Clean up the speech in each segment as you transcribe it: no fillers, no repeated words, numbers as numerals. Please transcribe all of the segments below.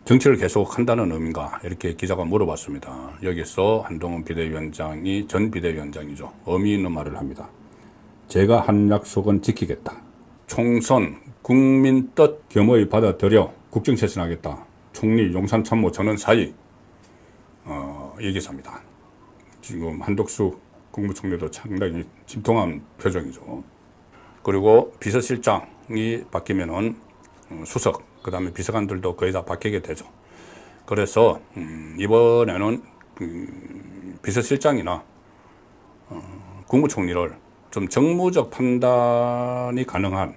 정치를 계속 한다는 의미인가 이렇게 기자가 물어봤습니다. 여기서 한동훈 비대위원장이 전 비대위원장이죠. 의미 있는 말을 합니다. 제가 한 약속은 지키겠다. 총선 국민 뜻 겸허히 받아들여 국정쇄신하겠다. 총리 용산 참모 전원 사의 이 기사입니다. 지금 한덕수 국무총리도 상당히 침통한 표정이죠. 그리고 비서실장이 바뀌면은 수석, 그 다음에 비서관들도 거의 다 바뀌게 되죠. 그래서 이번에는 비서실장이나 국무총리를 좀 정무적 판단이 가능한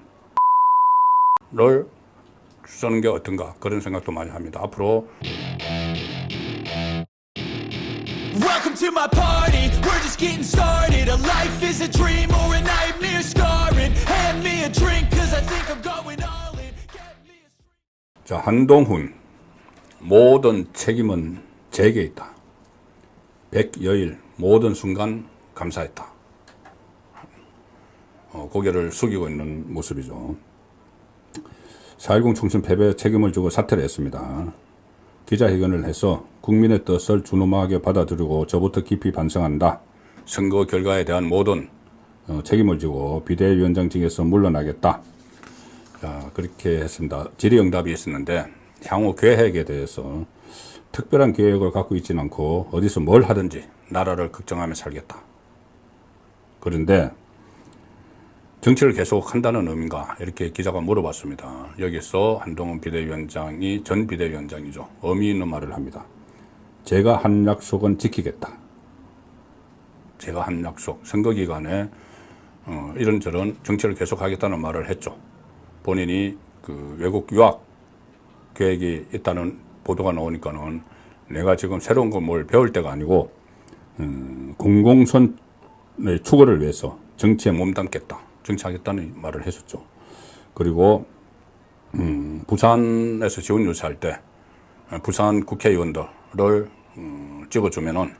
를 쓰는 게 어떤가 그런 생각도 많이 합니다. 앞으로 Welcome to my party, we're just getting started. A life is a dream or a nightmare scarring. Hand me a drink cause I think I'm going all in. Get me a... 자, 한동훈 모든 책임은 제게 있다. 100여일 모든 순간 감사했다. 고개를 숙이고 있는 모습이죠. 4.10 총선 패배 책임을 지고 사퇴를 했습니다. 기자회견을 해서 국민의 뜻을 준엄하게 받아들이고 저부터 깊이 반성한다. 선거 결과에 대한 모든 책임을 지고 비대위원장직에서 물러나겠다. 자, 그렇게 했습니다. 질의응답이 있었는데 향후 계획에 대해서 특별한 계획을 갖고 있지는 않고 어디서 뭘 하든지 나라를 걱정하며 살겠다. 그런데 정치를 계속 한다는 의미인가 이렇게 기자가 물어봤습니다. 여기서 한동훈 비대위원장이 전 비대위원장이죠. 의미 있는 말을 합니다. 제가 한 약속은 지키겠다. 제가 한 약속, 선거 기간에 이런저런 정치를 계속하겠다는 말을 했죠. 본인이 그 외국 유학 계획이 있다는 보도가 나오니까는 내가 지금 새로운 걸 뭘 배울 때가 아니고 공공선의 추구를 위해서 정치에 몸담겠다. 정치하겠다는 말을 했었죠. 그리고 부산에서 지원 유세할 때 부산 국회의원들을 찍어주면은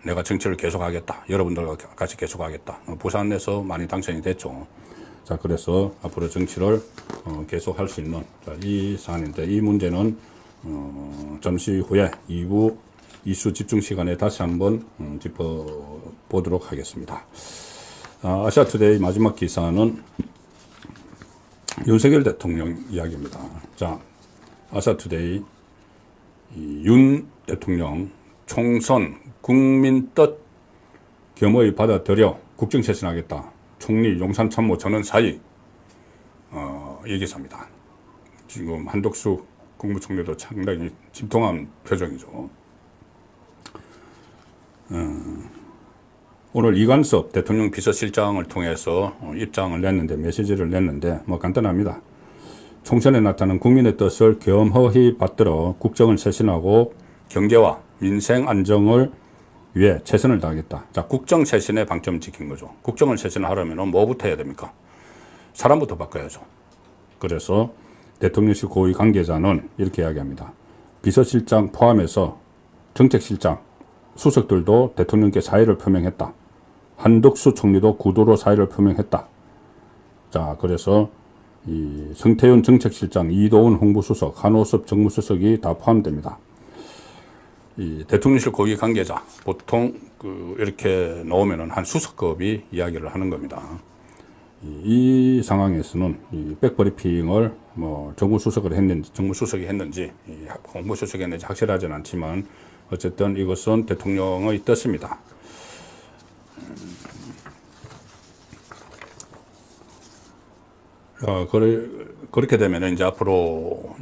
내가 정치를 계속하겠다. 여러분들과 같이 계속하겠다. 부산에서 많이 당선이 됐죠. 자, 그래서 앞으로 정치를 계속할 수 있는 이 사안인데 이 문제는 잠시 후에 2부 이슈 집중 시간에 다시 한번 짚어보도록 하겠습니다. 아시아투데이 마지막 기사는 윤석열 대통령 이야기입니다. 자, 아시아투데이 윤 대통령 총선 국민 뜻 겸허히 받아들여 국정쇄신하겠다. 총리 용산 참모 전원 사의 이 기사입니다. 지금 한덕수 국무총리도 상당히 침통한 표정이죠. 오늘 이관섭 대통령 비서실장을 통해서 입장을 냈는데 메시지를 냈는데 뭐 간단합니다. 총선에 나타난 국민의 뜻을 겸허히 받들어 국정을 쇄신하고 경제와 민생 안정을 위해 최선을 다하겠다. 자, 국정 쇄신의 방점을 지킨 거죠. 국정을 쇄신하려면 뭐부터 해야 됩니까? 사람부터 바꿔야죠. 그래서 대통령실 고위 관계자는 이렇게 이야기합니다. 비서실장 포함해서 정책실장, 수석들도 대통령께 사의를 표명했다. 한덕수 총리도 구도로 사의를 표명했다. 자, 그래서 이 성태윤 정책실장, 이도훈 홍보수석, 한호섭 정무수석이 다 포함됩니다. 이 대통령실 고위 관계자 보통 이렇게 나오면은 한 수석급이 이야기를 하는 겁니다. 이 상황에서는 이 백브리핑을 뭐 정무수석이 했는지 홍보수석이 했는지 확실하지는 않지만 어쨌든 이것은 대통령의 뜻입니다. 그렇게 되면 이제 앞으로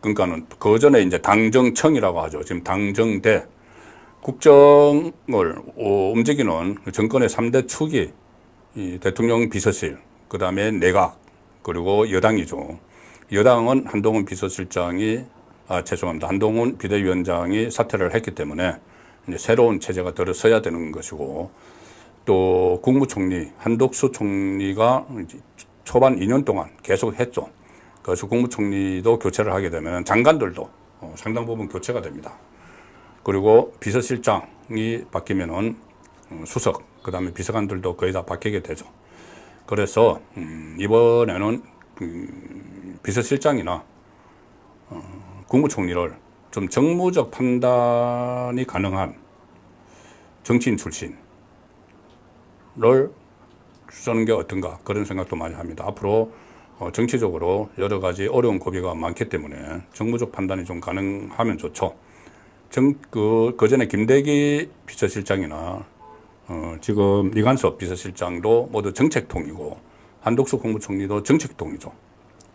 그러니까는 그 전에 이제 당정청이라고 하죠. 지금 당정대 국정을 움직이는 정권의 3대 축이 이 대통령 비서실, 그 다음에 내각, 그리고 여당이죠. 여당은 한동훈 한동훈 비대위원장이 사퇴를 했기 때문에 이제 새로운 체제가 들어서야 되는 것이고, 또 국무총리 한덕수 총리가 초반 2년 동안 계속 했죠. 그래서 국무총리도 교체를 하게 되면 장관들도 상당 부분 교체가 됩니다. 그리고 비서실장이 바뀌면은 수석, 그 다음에 비서관들도 거의 다 바뀌게 되죠. 그래서 이번에는 비서실장이나 국무총리를 좀 정무적 판단이 가능한 정치인 출신을 쓰는 게 어떤가 그런 생각도 많이 합니다. 앞으로 정치적으로 여러 가지 어려운 고비가 많기 때문에 정무적 판단이 좀 가능하면 좋죠. 그 전에 김대기 비서실장이나 지금 이관섭 비서실장도 모두 정책통이고 한덕수 국무총리도 정책통이죠.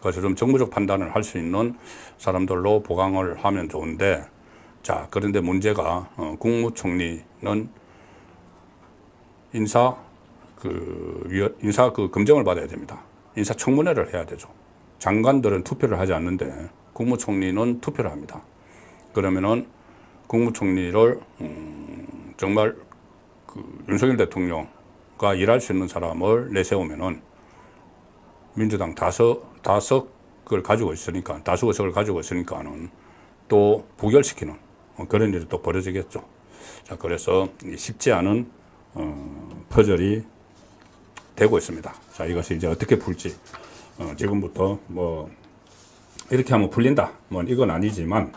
그래서 좀 정무적 판단을 할 수 있는 사람들로 보강을 하면 좋은데, 자, 그런데 문제가 국무총리는 인사 검증을 받아야 됩니다. 인사청문회를 해야 되죠. 장관들은 투표를 하지 않는데 국무총리는 투표를 합니다. 그러면은 국무총리를 정말 윤석열 대통령과 일할 수 있는 사람을 내세우면은 민주당 다석을 가지고 있으니까, 다수 의석을 가지고 있으니까는 또 부결시키는 그런 일이 또 벌어지겠죠. 자, 그래서 쉽지 않은 퍼즐이 되고 있습니다. 자, 이것이 이제 어떻게 풀지, 지금부터 뭐 이렇게 하면 풀린다, 뭐 이건 아니지만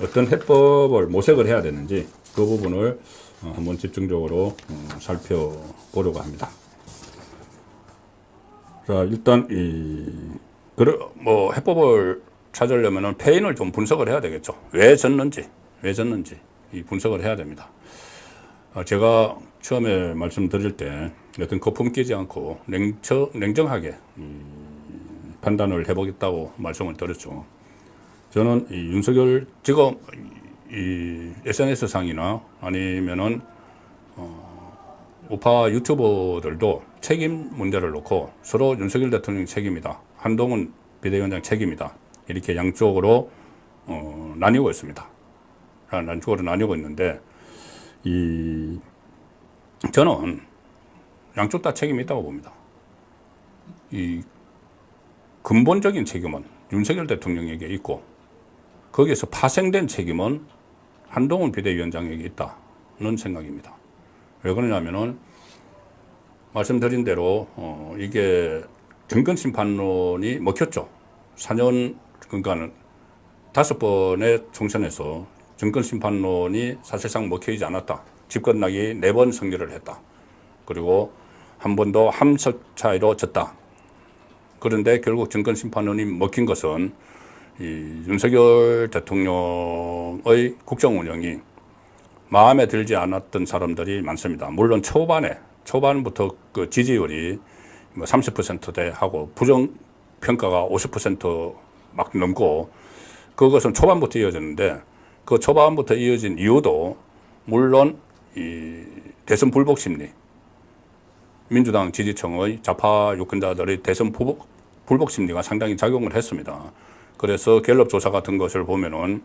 어떤 해법을 모색을 해야 되는지 그 부분을 한번 집중적으로 살펴보려고 합니다. 자, 일단 뭐 해법을 찾으려면은 패인을 좀 분석을 해야 되겠죠. 왜 졌는지 이 분석을 해야 됩니다. 제가 처음에 말씀드릴 때 어떤 거품 끼지 않고 냉정하게 판단을 해보겠다고 말씀을 드렸죠. 저는 윤석열 지금 SNS 상이나 아니면은 우파 유튜버들도 책임 문제를 놓고 서로 윤석열 대통령 책임이다, 한동훈 비대위원장 책임이다, 이렇게 양쪽으로 나뉘고 있습니다. 양쪽으로 나뉘고 있는데 저는 양쪽 다 책임이 있다고 봅니다. 근본적인 책임은 윤석열 대통령에게 있고 거기에서 파생된 책임은 한동훈 비대위원장에게 있다는 생각입니다. 왜 그러냐면은 말씀드린 대로 이게 정권심판론이 먹혔죠. 4년, 그러니까 5번의 총선에서 정권심판론이 사실상 먹히지 않았다. 집권당이 4번 승리를 했다. 그리고 한 번도 함석 차이로 졌다. 그런데 결국 정권심판론이 먹힌 것은 윤석열 대통령의 국정 운영이 마음에 들지 않았던 사람들이 많습니다. 물론 초반부터 그 지지율이 뭐 30%대 하고 부정평가가 50% 막 넘고 그것은 초반부터 이어졌는데 그 초반부터 이어진 이유도 물론 대선 불복 심리, 민주당 지지층의 좌파 유권자들의 대선 불복 심리가 상당히 작용을 했습니다. 그래서 갤럽 조사 같은 것을 보면은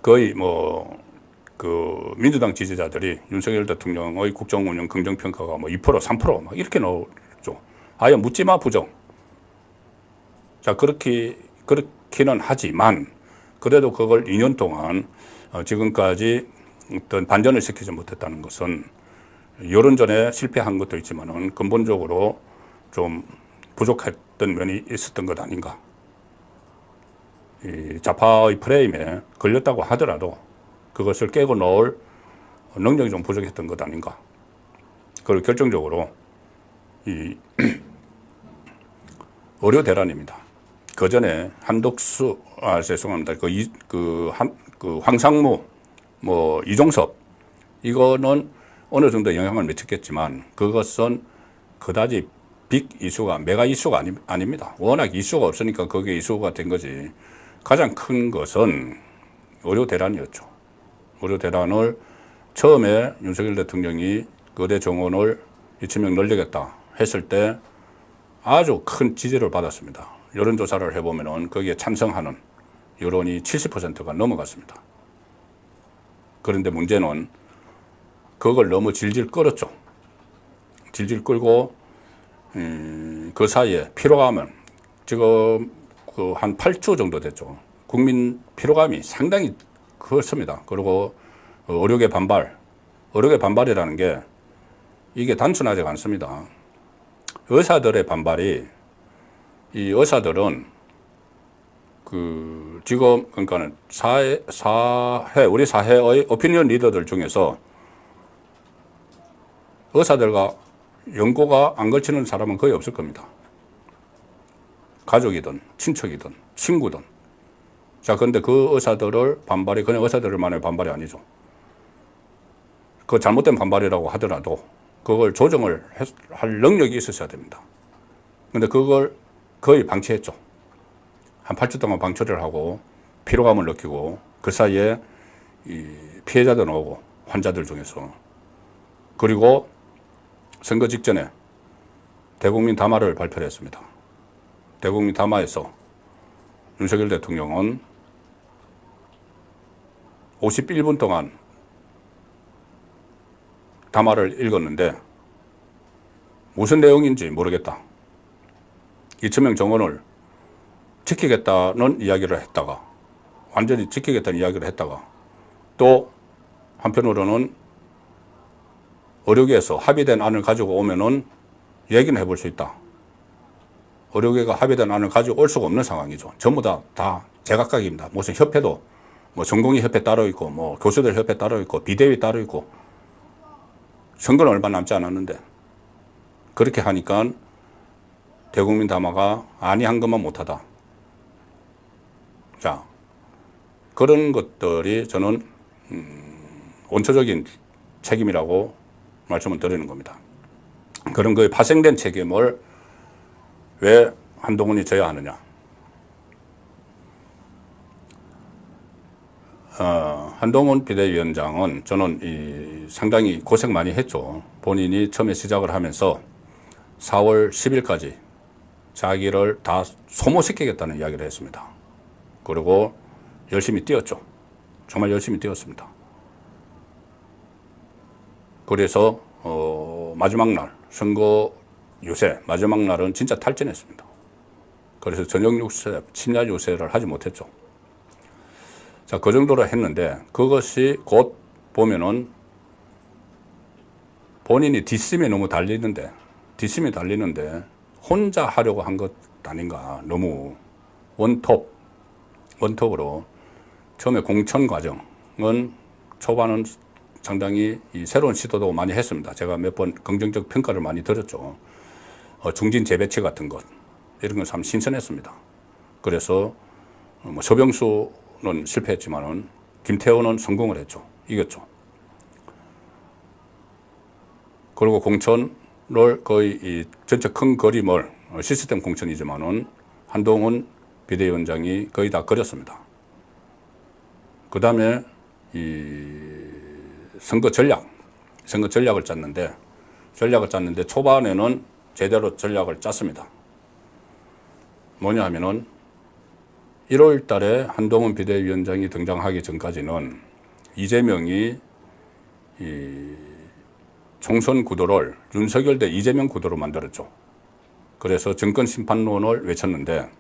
거의 민주당 지지자들이 윤석열 대통령의 국정운영 긍정평가가 2%, 3% 막 이렇게 나오죠. 아예 묻지마 부정. 자, 그렇기는 하지만 그래도 그걸 2년 동안 지금까지 어떤 반전을 시키지 못했다는 것은 여론전에 실패한 것도 있지만은 근본적으로 좀 부족했던 면이 있었던 것 아닌가. 이 좌파의 프레임에 걸렸다고 하더라도 그것을 깨고 넣을 능력이 좀 부족했던 것 아닌가. 그리고 결정적으로 의료 대란입니다. 그 전에 죄송합니다. 황상무, 이종섭, 이거는 어느 정도 영향을 미쳤겠지만 그것은 그다지 빅 이슈가, 메가 이슈가 아닙니다. 워낙 이슈가 없으니까 그게 이슈가 된 거지. 가장 큰 것은 의료 대란이었죠. 의료 대란을 처음에 윤석열 대통령이 거대 정원을 2,000명 늘리겠다 했을 때 아주 큰 지지를 받았습니다. 여론조사를 해보면은 거기에 찬성하는 여론이 70%가 넘어갔습니다. 그런데 문제는 그걸 너무 질질 끌었죠. 질질 끌고 그 사이에 피로감은 지금 한 8주 정도 됐죠. 국민 피로감이 상당히 컸습니다. 그리고 의료계 반발이라는 게 이게 단순하지 않습니다. 의사들의 반발이, 이 의사들은 지금 그러니까는 우리 사회의 오피니언 리더들 중에서 의사들과 연고가 안 걸치는 사람은 거의 없을 겁니다. 가족이든 친척이든 친구든. 자, 그런데 그 의사들을 반발이 그냥 의사들만의 반발이 아니죠. 그 잘못된 반발이라고 하더라도 그걸 조정을 할 능력이 있었어야 됩니다. 근데 그걸 거의 방치했죠. 한 8주 동안 방치를 하고 피로감을 느끼고 그 사이에 이 피해자들 오고 환자들 중에서 그리고 선거 직전에 대국민 담화를 발표를 했습니다. 대국민 담화에서 윤석열 대통령은 51분 동안 담화를 읽었는데 무슨 내용인지 모르겠다. 2,000명 정원을 지키겠다는 이야기를 했다가 완전히 지키겠다는 이야기를 했다가 또 한편으로는 의료계에서 합의된 안을 가지고 오면은 얘기는 해볼 수 있다. 의료계가 합의된 안을 가지고 올 수가 없는 상황이죠. 전부 다 제각각입니다. 무슨 협회도 뭐 전공의 협회 따로 있고 뭐 교수들 협회 따로 있고 비대위 따로 있고 선거는 얼마 남지 않았는데 그렇게 하니까 대국민 담화가 아니한 것만 못하다. 자, 그런 것들이 저는 원초적인 책임이라고 말씀을 드리는 겁니다. 그런 거에 파생된 책임을 왜 한동훈이 져야 하느냐. 한동훈 비대위원장은 저는 상당히 고생 많이 했죠. 본인이 처음에 시작을 하면서 4월 10일까지 자기를 다 소모시키겠다는 이야기를 했습니다. 그리고 열심히 뛰었죠. 정말 열심히 뛰었습니다. 그래서 마지막 날 선거 유세 마지막 날은 진짜 탈진했습니다. 그래서 전역 유세, 침략 유세를 하지 못했죠. 자, 그 정도로 했는데 그것이 곧 보면은 본인이 뒷심이 너무 달리는데 혼자 하려고 한 것 아닌가. 너무 원톱으로 처음에 공천 과정은 초반은 상당히 새로운 시도도 많이 했습니다. 제가 몇 번 긍정적 평가를 많이 들었죠. 중진 재배치 같은 것 이런 건 참 신선했습니다. 그래서 뭐 서병수는 실패했지만은 김태호는 성공을 했죠. 이겼죠. 그리고 공천을 거의 이 전체 큰 그림을 시스템 공천이지만은 한동훈 비대위원장이 거의 다 그렸습니다. 그 다음에 선거 전략을 짰는데 초반에는 제대로 전략을 짰습니다. 뭐냐 하면은 1월 달에 한동훈 비대위원장이 등장하기 전까지는 이재명이 총선 구도를 윤석열 대 이재명 구도로 만들었죠. 그래서 정권심판론을 외쳤는데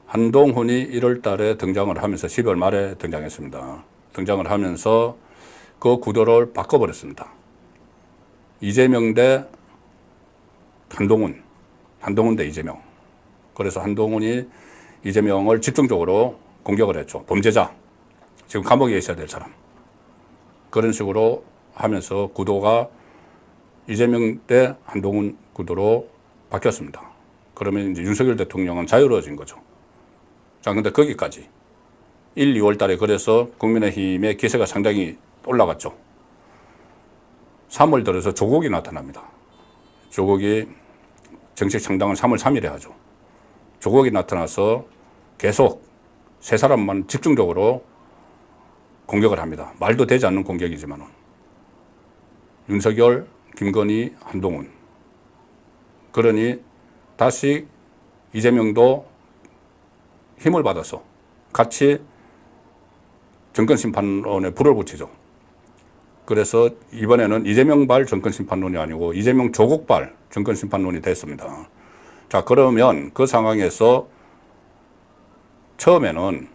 한동훈이 1월 달에 등장을 하면서 12월 말에 등장했습니다. 등장을 하면서 그 구도를 바꿔버렸습니다. 이재명 대 한동훈 대 이재명. 그래서 한동훈이 이재명을 집중적으로 공격을 했죠. 범죄자, 지금 감옥에 있어야 될 사람. 그런 식으로 하면서 구도가 이재명 대 한동훈 구도로 바뀌었습니다. 그러면 이제 윤석열 대통령은 자유로워진 거죠. 자, 근데 거기까지 1, 2월 달에 그래서 국민의힘의 기세가 상당히 올라갔죠. 3월 들어서 조국이 나타납니다. 조국이 정식 창당은 3월 3일에 하죠. 조국이 나타나서 계속 세 사람만 집중적으로 공격을 합니다. 말도 되지 않는 공격이지만은. 윤석열, 김건희, 한동훈. 그러니 다시 이재명도 힘을 받아서 같이 정권심판론에 불을 붙이죠. 그래서 이번에는 이재명발 정권심판론이 아니고 이재명 조국발 정권심판론이 됐습니다. 자, 그러면 그 상황에서 처음에는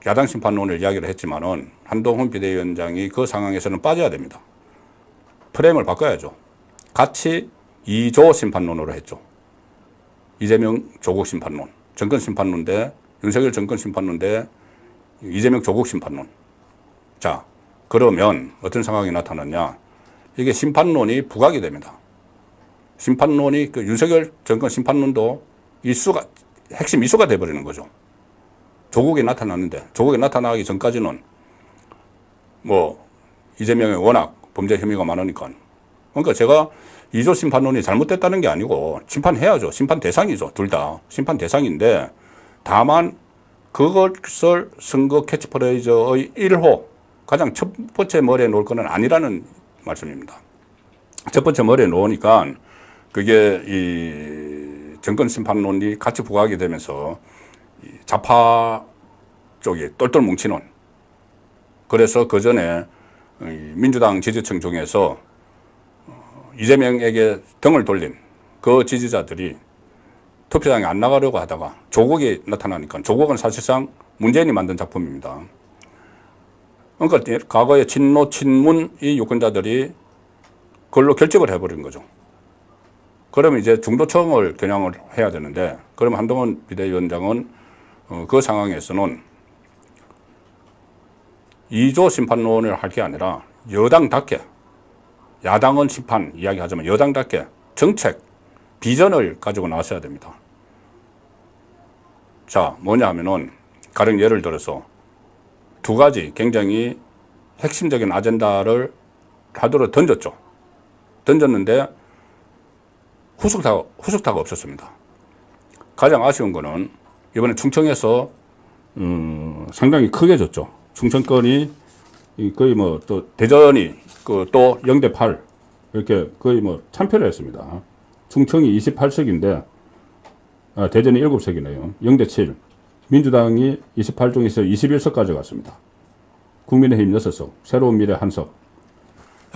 야당심판론을 이야기를 했지만은 한동훈 비대위원장이 그 상황에서는 빠져야 됩니다. 프레임을 바꿔야죠. 같이 2조 심판론으로 했죠. 이재명 조국 심판론, 정권 심판론 대 윤석열 정권 심판론 대 이재명 조국 심판론. 자, 그러면 어떤 상황이 나타났냐? 이게 심판론이 부각이 됩니다. 심판론이 그 윤석열 정권 심판론도 핵심 이슈가 돼버리는 거죠. 조국에 나타났는데, 조국에 나타나기 전까지는 뭐 이재명이 워낙 범죄 혐의가 많으니까. 그러니까 제가 2조 심판론이 잘못됐다는 게 아니고 심판해야죠. 심판 대상이죠. 둘 다. 심판 대상인데 다만 그것을 선거 캐치프레이즈의 1호 가장 첫 번째 머리에 놓을 거는 아니라는 말씀입니다. 첫 번째 머리에 놓으니까 그게 이 정권 심판론이 같이 부각이 되면서 좌파 쪽이 똘똘 뭉치는, 그래서 그 전에 민주당 지지층 중에서 이재명에게 등을 돌린 그 지지자들이 투표장에 안 나가려고 하다가 조국이 나타나니까, 조국은 사실상 문재인이 만든 작품입니다. 그러니까 과거에 친노, 친문 이 유권자들이 그걸로 결집을 해버린 거죠. 그러면 이제 중도층을 겨냥을 해야 되는데, 그러면 한동훈 비대위원장은 그 상황에서는 2조 심판론을 할 게 아니라 여당답게, 야당은 심판 이야기하지만 여당답게 정책, 비전을 가지고 나서야 됩니다. 자, 뭐냐 하면은 가령 예를 들어서 두 가지 굉장히 핵심적인 아젠다를 하도록 던졌죠. 던졌는데 후속타가 없었습니다. 가장 아쉬운 거는 이번에 충청에서 상당히 크게 졌죠. 충청권이 거의 뭐 또 대전이 그 또 0대8 이렇게 거의 뭐 참패를 했습니다. 충청이 28석인데 대전이 7석이네요. 0대7. 민주당이 28 중에서 21석 가져갔습니다. 국민의힘 6석, 새로운 미래 1석.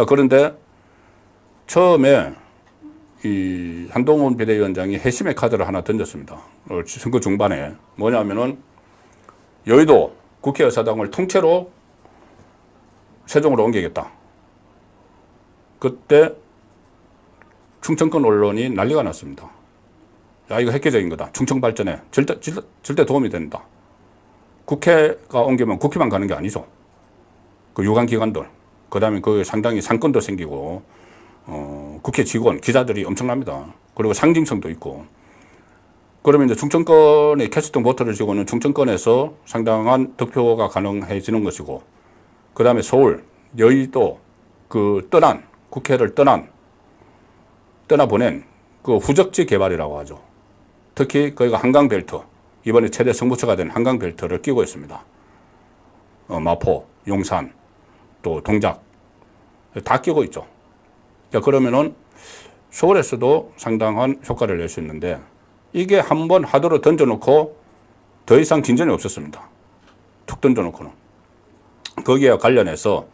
그런데 처음에 이 한동훈 비대위원장이 핵심의 카드를 하나 던졌습니다. 선거 중반에. 뭐냐면은 여의도 국회의사당을 통째로 세종으로 옮기겠다. 그때 충청권 언론이 난리가 났습니다. 야, 이거 획기적인 거다. 충청 발전에 절대 도움이 된다. 국회가 옮기면 국회만 가는 게 아니죠. 그 유관기관들, 그 다음에 그 상당히 상권도 생기고, 국회 직원, 기자들이 엄청납니다. 그리고 상징성도 있고. 그러면 이제 충청권의 캐스팅 보트를 쥐고는 충청권에서 상당한 득표가 가능해지는 것이고, 그 다음에 서울, 여의도, 국회를 떠나보낸 그 후적지 개발이라고 하죠. 특히 거기가 한강벨트, 이번에 최대 승부처가 된 한강벨트를 끼고 있습니다. 마포, 용산, 또 동작, 다 끼고 있죠. 자, 그러면은 서울에서도 상당한 효과를 낼 수 있는데, 이게 한번 하도로 던져놓고 더 이상 진전이 없었습니다. 툭 던져놓고는. 거기에 관련해서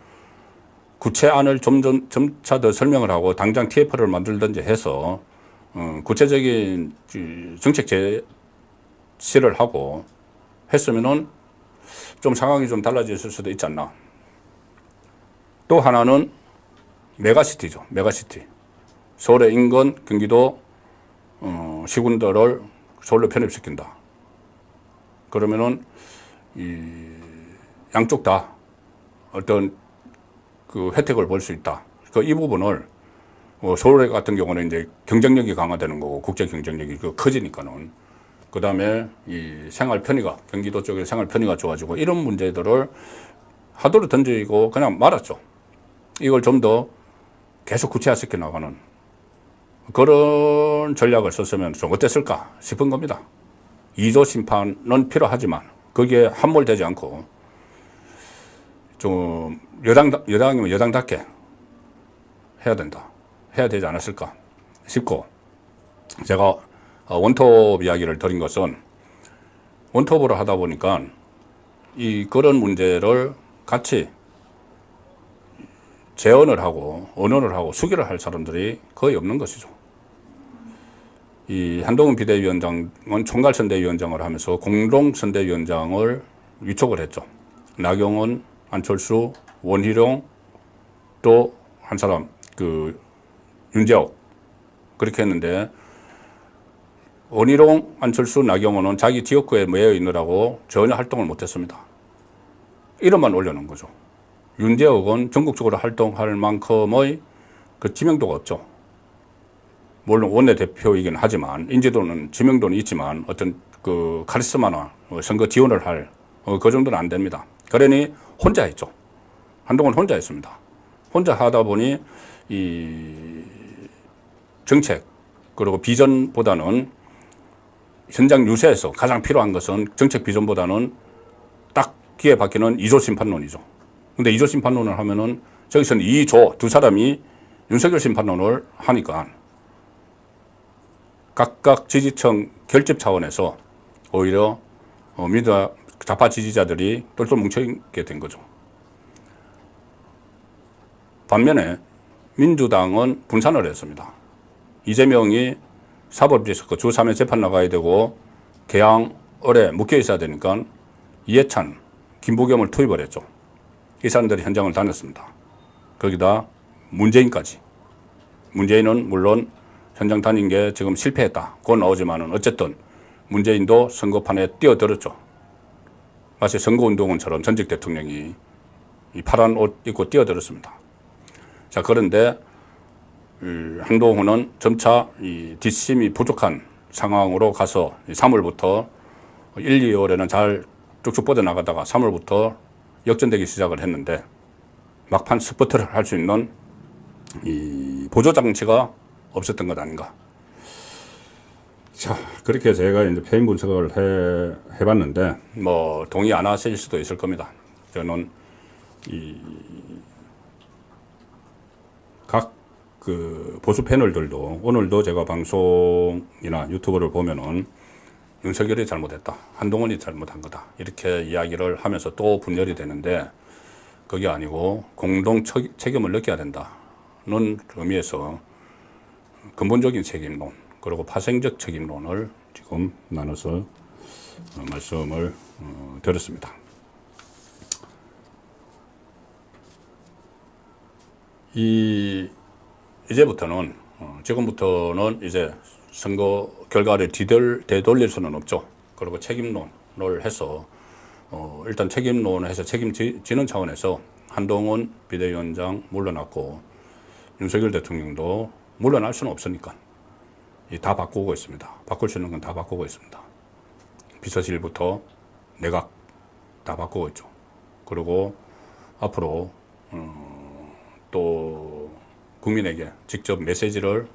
구체안을 점차 더 설명을 하고 당장 TF를 만들든지 해서 구체적인 정책 제시를 하고 했으면은 좀 상황이 좀 달라졌을 수도 있지 않나. 또 하나는 메가시티죠. 메가시티. 서울의 인근, 경기도 시군들을 서울로 편입시킨다. 그러면은 양쪽 다 어떤 그 혜택을 볼 수 있다. 이 부분을 서울 같은 경우는 이제 경쟁력이 강화되는 거고 국제 경쟁력이 커지니까는, 그 다음에 이 생활 편의가, 경기도 쪽에 생활 편의가 좋아지고 이런 문제들을 하도로 던지고 그냥 말았죠. 이걸 좀 더 계속 구체화시켜 나가는 그런 전략을 썼으면 좀 어땠을까 싶은 겁니다. 2조 심판은 필요하지만 거기에 함몰되지 않고 좀 여당이면 여당답게 해야 된다. 해야 되지 않았을까 싶고, 제가 원톱 이야기를 드린 것은 원톱으로 하다 보니까 그런 문제를 같이 재언을 하고 언언을 하고 수기를 할 사람들이 거의 없는 것이죠. 이 한동훈 비대위원장은 총괄선대위원장을 하면서 공동선대위원장을 위촉을 했죠. 나경원, 안철수, 원희룡, 또 한 사람 윤재옥, 그렇게 했는데 원희룡, 안철수, 나경원은 자기 지역구에 매여 있느라고 전혀 활동을 못했습니다. 이름만 올려놓은 거죠. 윤재옥은 전국적으로 활동할 만큼의 그 지명도가 없죠. 물론 원내대표이긴 하지만 인지도는 지명도는 있지만 어떤 그 카리스마나 선거 지원을 할 그 정도는 안 됩니다. 그러니 혼자 했죠. 한동안 혼자 했습니다. 혼자 하다 보니 이 정책 그리고 비전보다는 현장 유세에서 가장 필요한 것은 정책 비전보다는 딱 귀에 박히는 2조 심판론이죠. 근데 2조 심판론을 하면은 저기서는 2조 두 사람이 윤석열 심판론을 하니까 각각 지지층 결집 차원에서 오히려 민주당 좌파 지지자들이 똘똘 뭉쳐있게 된 거죠. 반면에 민주당은 분산을 했습니다. 이재명이 사법리스크 주 3회 재판 나가야 되고 개항을에 묶여 있어야 되니까 이해찬, 김부겸을 투입을 했죠. 이 사람들이 현장을 다녔습니다. 거기다 문재인까지. 문재인은 물론 현장 다닌 게 지금 실패했다. 그건 나오지만은 어쨌든 문재인도 선거판에 뛰어들었죠. 마치 선거운동원처럼 전직 대통령이 이 파란 옷 입고 뛰어들었습니다. 자, 그런데 한동훈은 점차 이 뒷심이 부족한 상황으로 가서 3월부터 1, 2월에는 잘 쭉쭉 뻗어나가다가 3월부터 역전되기 시작을 했는데 막판 스포트를 할 수 있는 이 보조장치가 없었던 것 아닌가. 자, 그렇게 제가 이제 패인 분석을 해봤는데, 뭐, 동의 안 하실 수도 있을 겁니다. 저는, 각 그 보수 패널들도 오늘도 제가 방송이나 유튜브를 보면은 윤석열이 잘못했다. 한동훈이 잘못한 거다. 이렇게 이야기를 하면서 또 분열이 되는데, 그게 아니고 공동 책임을 느껴야 된다는 의미에서 근본적인 책임론, 그리고 파생적 책임론을 지금 나눠서 말씀을 드렸습니다. 이제부터는 지금부터는 이제 선거 결과를 되돌릴 수는 없죠. 그리고 책임론을 해서 일단 책임론을 해서 책임지는 차원에서 한동훈 비대위원장 물러났고 윤석열 대통령도 물러날 수는 없으니까 다 바꾸고 있습니다. 바꿀 수 있는 건 다 바꾸고 있습니다. 비서실부터 내각 다 바꾸고 있죠. 그리고 앞으로 또 국민에게 직접 메시지를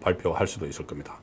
발표할 수도 있을 겁니다.